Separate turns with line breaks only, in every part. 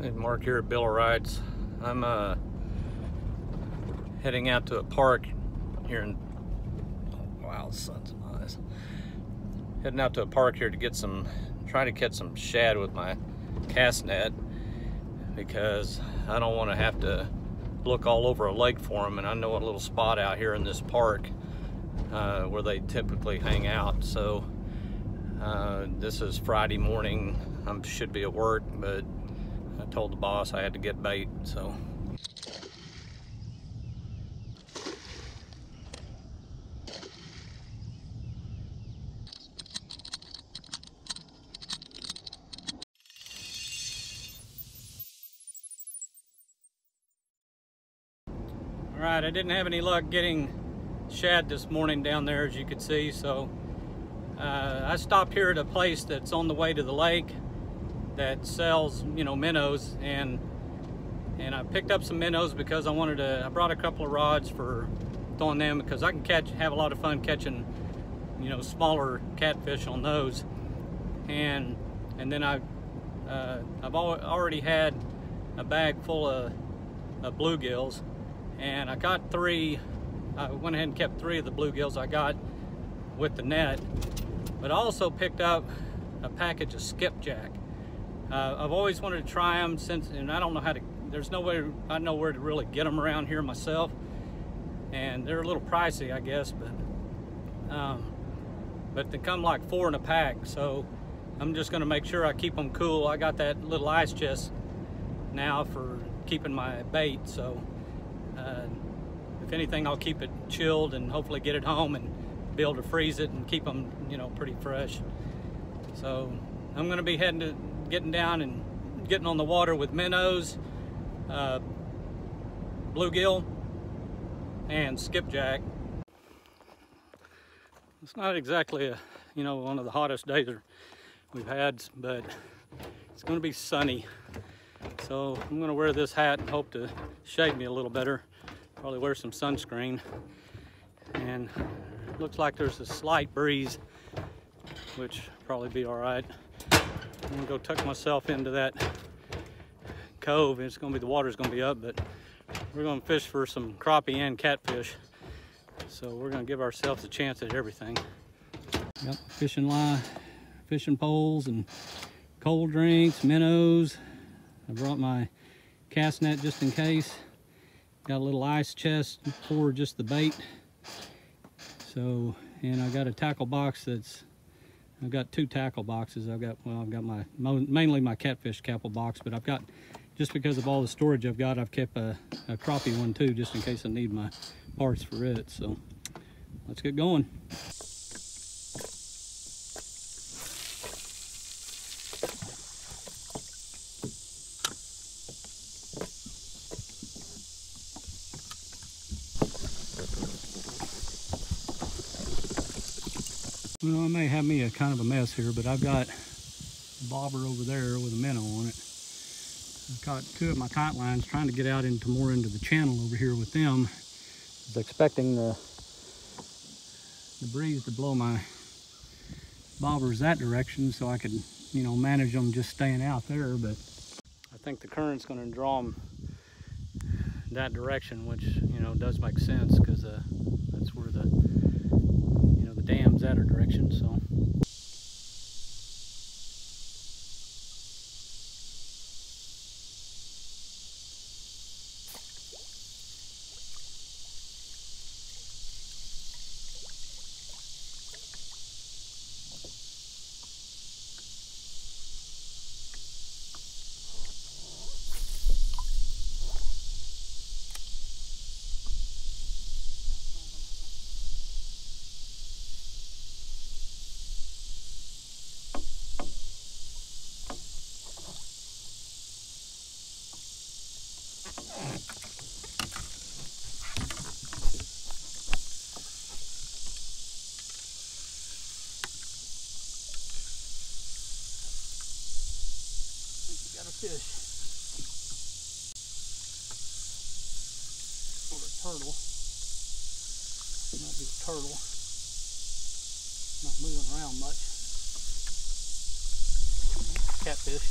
Hey, Mark here at Bill Wright's. I'm heading out to a park here in, oh, wow, the sun's nice. Heading out to a park here to get try to catch some shad with my cast net, because I don't want to have to look all over a lake for them, and I know a little spot out here in this park where they typically hang out. So this is Friday morning. I should be at work, but I told the boss I had to get bait, so. All right, I didn't have any luck getting shad this morning down there, as you could see, so I stopped here at a place that's on the way to the lake that sells, minnows, and I picked up some minnows because I brought a couple of rods for throwing them, because I can have a lot of fun catching, smaller catfish on those. And then I've already had a bag full of bluegills, and I got 3. I went ahead and kept 3 of the bluegills I got with the net, but I also picked up a package of skipjack. I've always wanted to try them and I don't know there's no way I know where to really get them around here myself, and they're a little pricey, I guess, but they come like 4 in a pack, so I'm just gonna make sure I keep them cool. I got that little ice chest now for keeping my bait, so if anything, I'll keep it chilled and hopefully get it home and be able to freeze it and keep them, pretty fresh. So I'm gonna be getting down and getting on the water with minnows, bluegill, and skipjack. It's not exactly one of the hottest days we've had, but it's going to be sunny. So I'm going to wear this hat and hope to shade me a little better. Probably wear some sunscreen. And it looks like there's a slight breeze, which probably be all right. I'm gonna go tuck myself into that cove. The water's gonna be up, but we're gonna fish for some crappie and catfish. So we're gonna give ourselves a chance at everything. Got fishing line, fishing poles, and cold drinks, minnows. I brought my cast net just in case. Got a little ice chest for just the bait. So, and I got a tackle box I've got 2 tackle boxes. I've got mainly my catfish tackle box, but I've got, just because of all the storage I've kept a crappie one too, just in case I need my parts for it. So let's get going. Well, I may have me a kind of a mess here, but I've got a bobber over there with a minnow on it. I've caught 2 of my tight lines, trying to get out more into the channel over here with them. I was expecting the breeze to blow my bobbers that direction so I could, manage them just staying out there, but I think the current's going to draw them that direction, which, does make sense, because that's where the dam's at our direction. So fish or a turtle. It might be a turtle. Not moving around much. Catfish.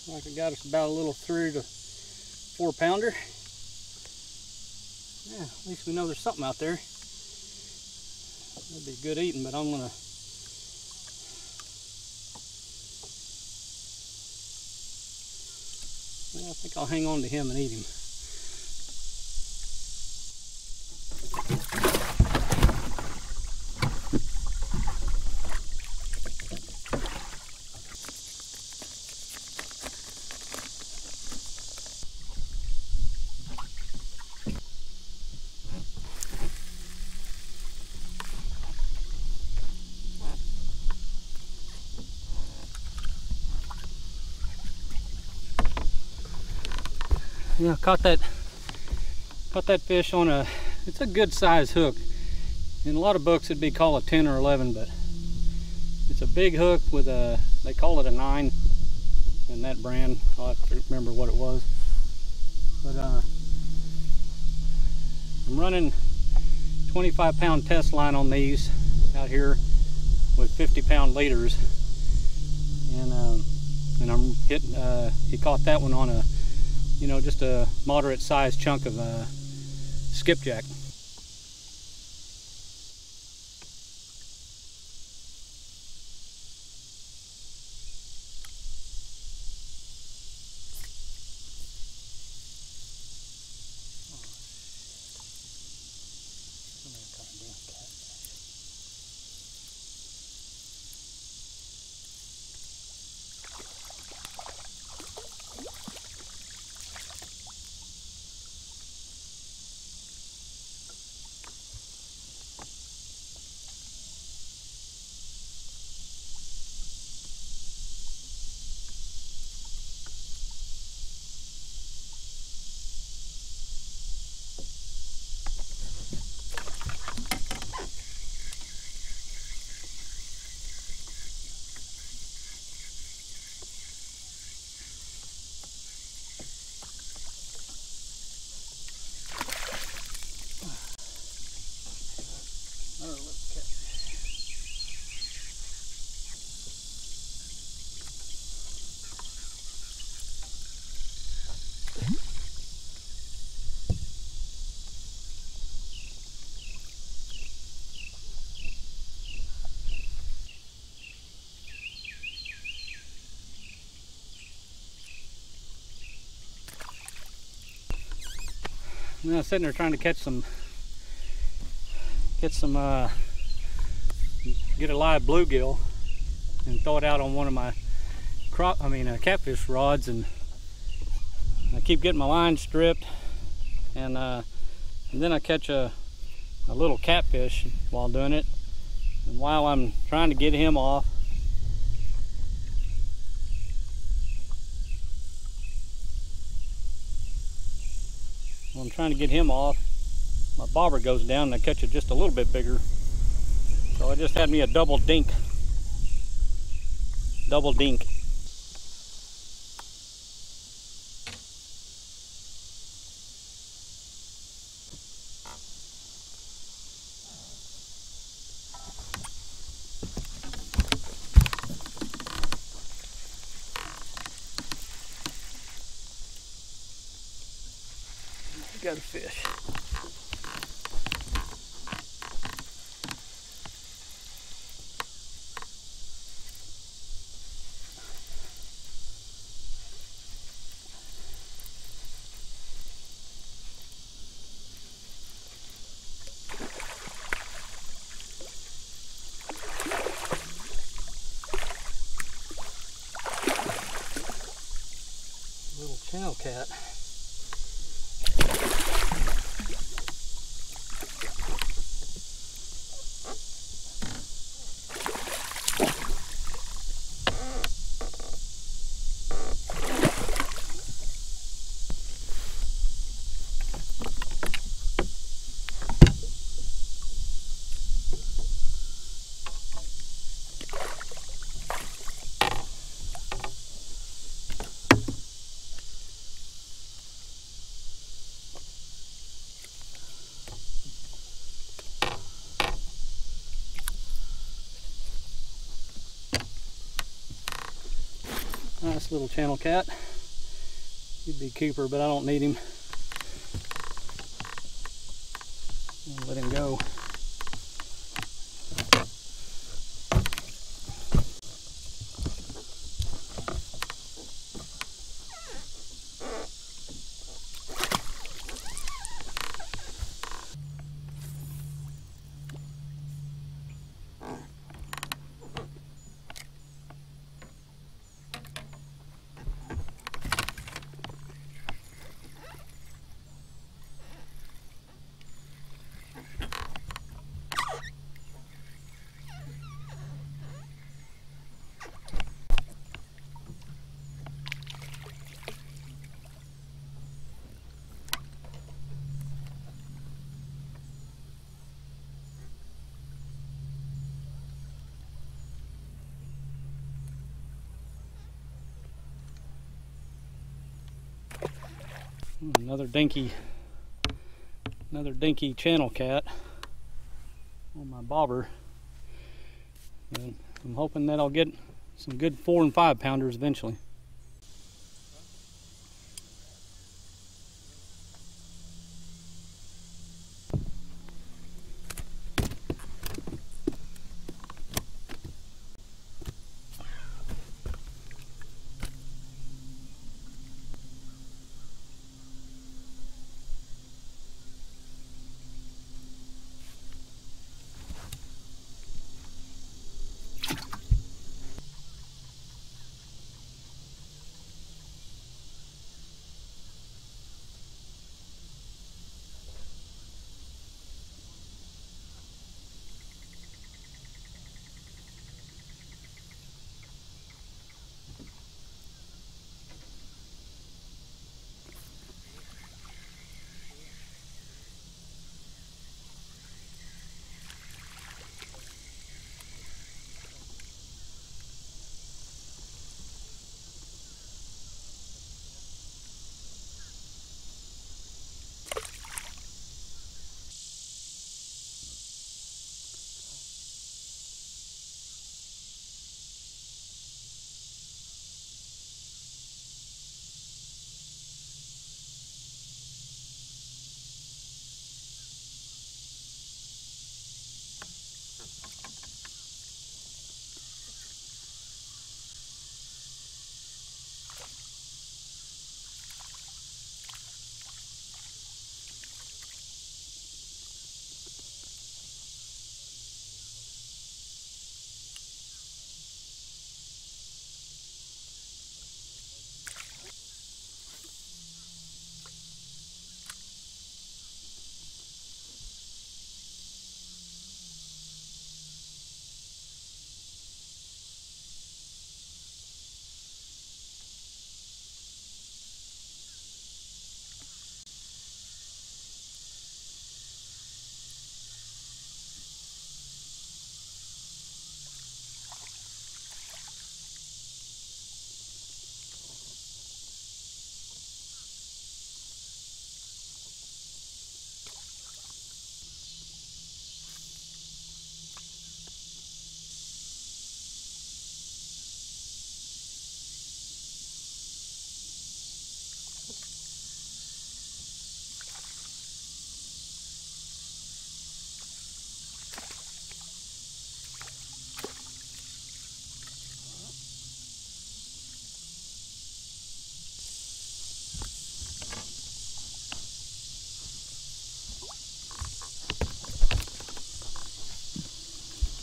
Like it got us about a little 3 to 4 pounder. Yeah, at least we know there's something out there. That'd be good eating, but I'm gonna I think I'll hang on to him and eat him. Yeah, caught that fish on it's a good size hook. In a lot of books it'd be called a 10 or 11, but it's a big hook with they call it a 9 in that brand. I'll have to remember what it was. But I'm running 25-pound test line on these out here with 50-pound leaders, and I'm hitting. He caught that one on a, just a moderate sized chunk of skipjack. And I was sitting there trying to get a live bluegill and throw it out on one of my catfish rods, and I keep getting my line stripped, and then I catch a little catfish while doing it, and while I'm trying to get him off, my bobber goes down and I catch it just a little bit bigger. So I just had me a double dink. Got a fish. channel cat. Nice little channel cat. He'd be Cooper, but I don't need him. I'll let him go. Another dinky channel cat on my bobber, and I'm hoping that I'll get some good 4 and 5 pounders eventually.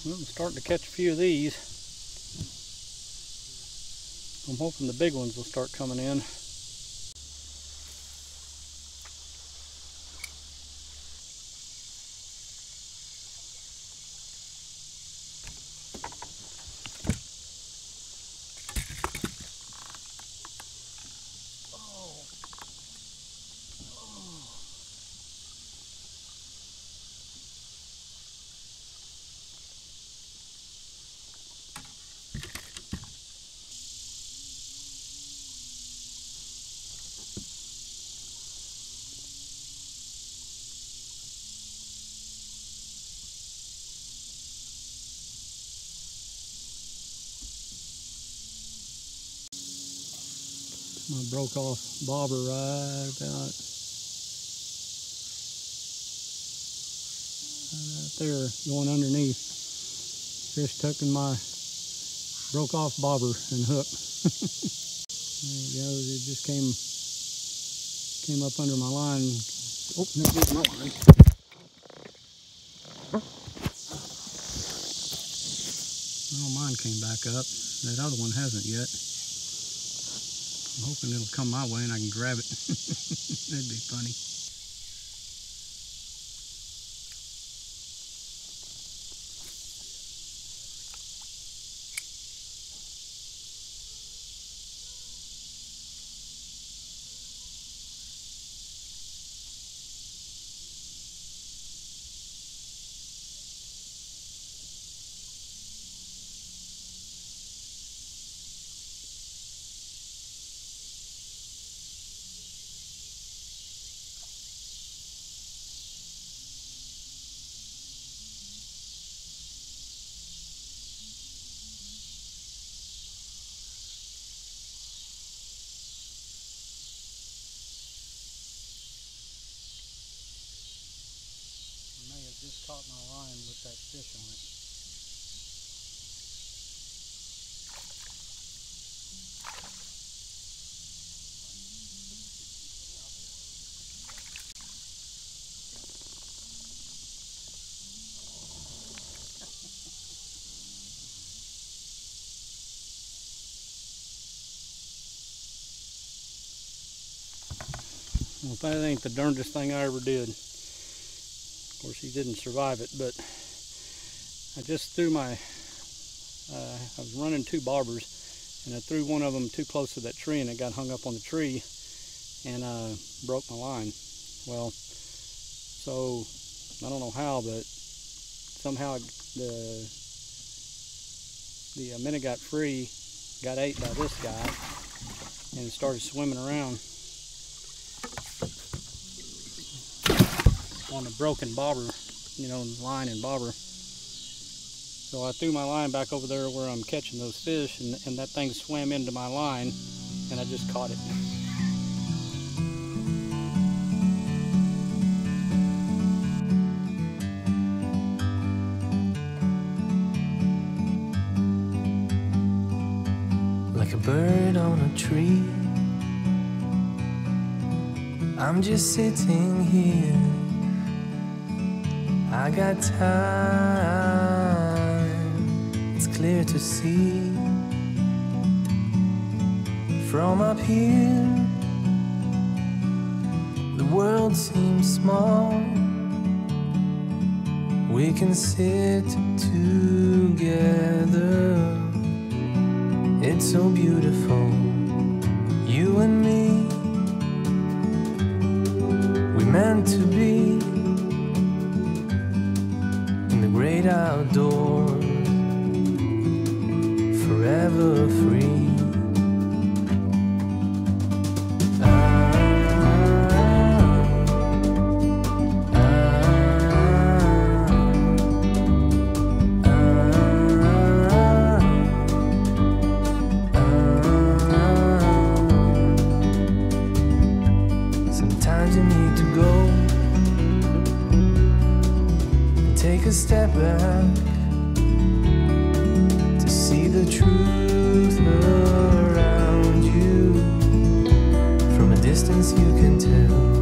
Well, I'm starting to catch a few of these. I'm hoping the big ones will start coming in. my broke off bobber right about there, going underneath. Fish tucking my broke off bobber and hook. There it goes. It just came up under my line. Oh, there goes my line. Well, mine came back up. That other one hasn't yet. I'm hoping it'll come my way and I can grab it. That'd be funny. Just caught my line with that fish on it. Well, that ain't the darndest thing I ever did. Of course, he didn't survive it, but I just threw my, I was running 2 bobbers, and I threw one of them too close to that tree, and it got hung up on the tree, and broke my line. Well, so I don't know how, but somehow the minnow got free, got ate by this guy, and started swimming around on a broken bobber, you know, line and bobber. So I threw my line back over there where I'm catching those fish, and that thing swam into my line, and I just caught it.
Like a bird on a tree, I'm just sitting here. I got time, it's clear to see. From up here, the world seems small. We can sit together. It's so beautiful, you and me. We meant to be in the great outdoors, forever free. Sometimes you need to go and take a step back to see the truth around you. From a distance you can tell